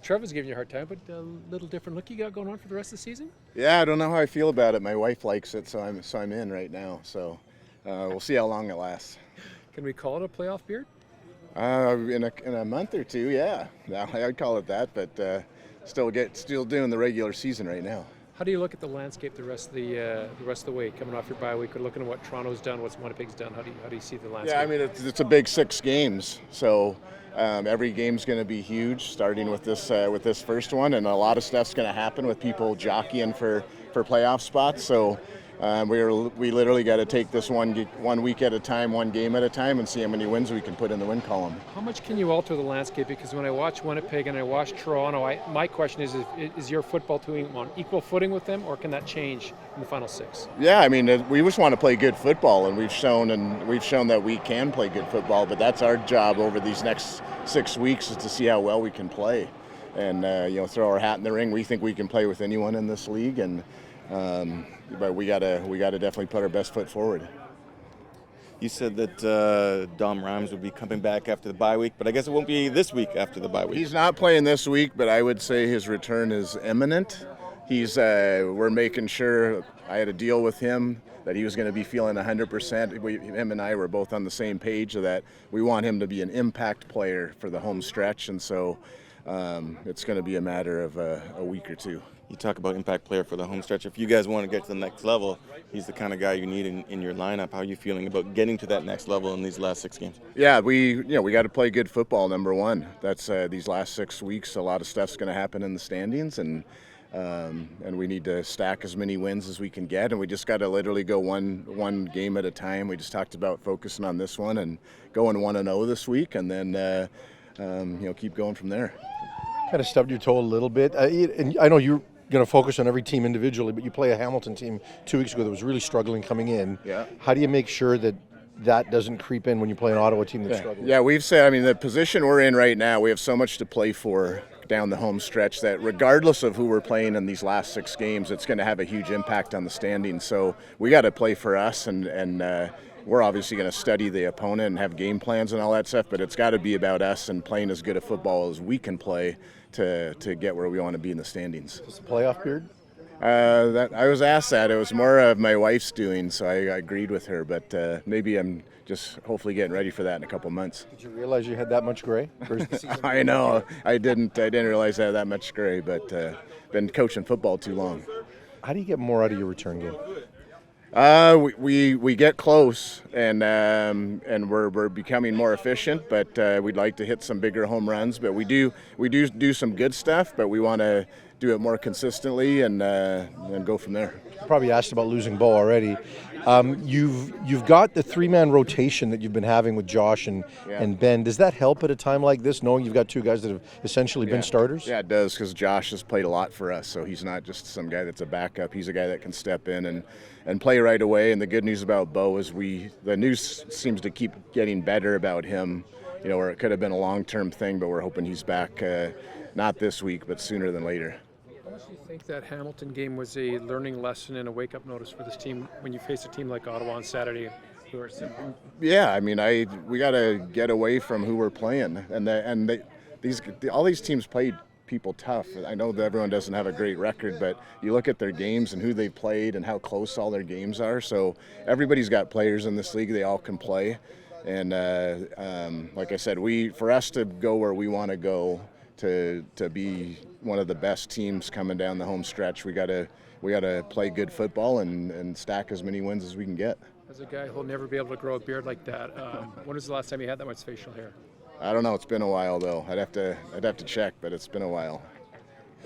Trevor's giving you a hard time, but a little different look you got going on for the rest of the season? Yeah, I don't know how I feel about it. My wife likes it, so I'm in right now. So we'll see how long it lasts. Can we call it a playoff beard? In a month or two, yeah. I'd call it that, but still doing the regular season right now. How do you look at the landscape the rest of the way, coming off your bye week, or looking at what Toronto's done, what Winnipeg's done? How do you see the landscape? Yeah, I mean it's a big 6 games, so every game's going to be huge. Starting with this first one, and a lot of stuff's going to happen with people jockeying for playoff spots. So we literally got to take this one week at a time, one game at a time, and see how many wins we can put in the win column. How much can you alter the landscape? Because when I watch Winnipeg and I watch Toronto, my question is your football team on equal footing with them, or can that change in the final 6? Yeah, I mean we just want to play good football, and we've shown that we can play good football. But that's our job over these next 6 weeks, is to see how well we can play, and throw our hat in the ring. We think we can play with anyone in this league, and but we gotta definitely put our best foot forward. You said that Dom Rhymes would be coming back after the bye week, but I guess it won't be this week after the bye week. He's not playing this week, but I would say his return is imminent. We're making sure, I had a deal with him that he was going to be feeling 100%. Him and I were both on the same page of that. We want him to be an impact player for the home stretch, and so it's going to be a matter of a week or two. You talk about impact player for the home stretch. If you guys want to get to the next level, he's the kind of guy you need in your lineup. How are you feeling about getting to that next level in these last 6 games? Yeah, we got to play good football, number one. That's these last 6 weeks. A lot of stuff's going to happen in the standings, and we need to stack as many wins as we can get. And we just got to literally go one game at a time. We just talked about focusing on this one and going 1-0 this week, and then keep going from there. Kind of stubbed your toe a little bit. And I know you're going to focus on every team individually, but you play a Hamilton team 2 weeks ago that was really struggling coming in. Yeah. How do you make sure that doesn't creep in when you play an Ottawa team that's struggling? Yeah, we've said, I mean, the position we're in right now, we have so much to play for down the home stretch that regardless of who we're playing in these last 6 games, it's going to have a huge impact on the standings. So we got to play for us, and we're obviously going to study the opponent and have game plans and all that stuff, but it's got to be about us and playing as good a football as we can play to get where we want to be in the standings. Is the playoff beard? That I was asked that. It was more of my wife's doing, so I agreed with her, but maybe I'm just hopefully getting ready for that in a couple months. Did you realize you had that much gray? I know. I didn't realize I had that much gray, but been coaching football too long. How do you get more out of your return game? We get close, and we're becoming more efficient, but we'd like to hit some bigger home runs. But we do some good stuff, but we want to do it more consistently and go from there. Probably asked about losing Bo already. You've got the 3-man rotation that you've been having with Josh and Ben. Does that help at a time like this, knowing you've got 2 guys that have essentially been starters? Yeah, it does, because Josh has played a lot for us, so he's not just some guy that's a backup. He's a guy that can step in and play right away. And the good news about Bo is the news seems to keep getting better about him, where it could have been a long-term thing, but we're hoping he's back not this week, but sooner than later. How much do you think that Hamilton game was a learning lesson and a wake-up notice for this team when you face a team like Ottawa on Saturday? Yeah, I mean, we got to get away from who we're playing, all these teams played people tough. I know that everyone doesn't have a great record, but you look at their games and who they've played and how close all their games are. So everybody's got players in this league; they all can play. And like I said, for us to go where we want to go, to be one of the best teams coming down the home stretch, we gotta play good football and stack as many wins as we can get. As a guy who'll never be able to grow a beard like that, when was the last time you had that much facial hair? I don't know. It's been a while though. I'd have to check, but it's been a while.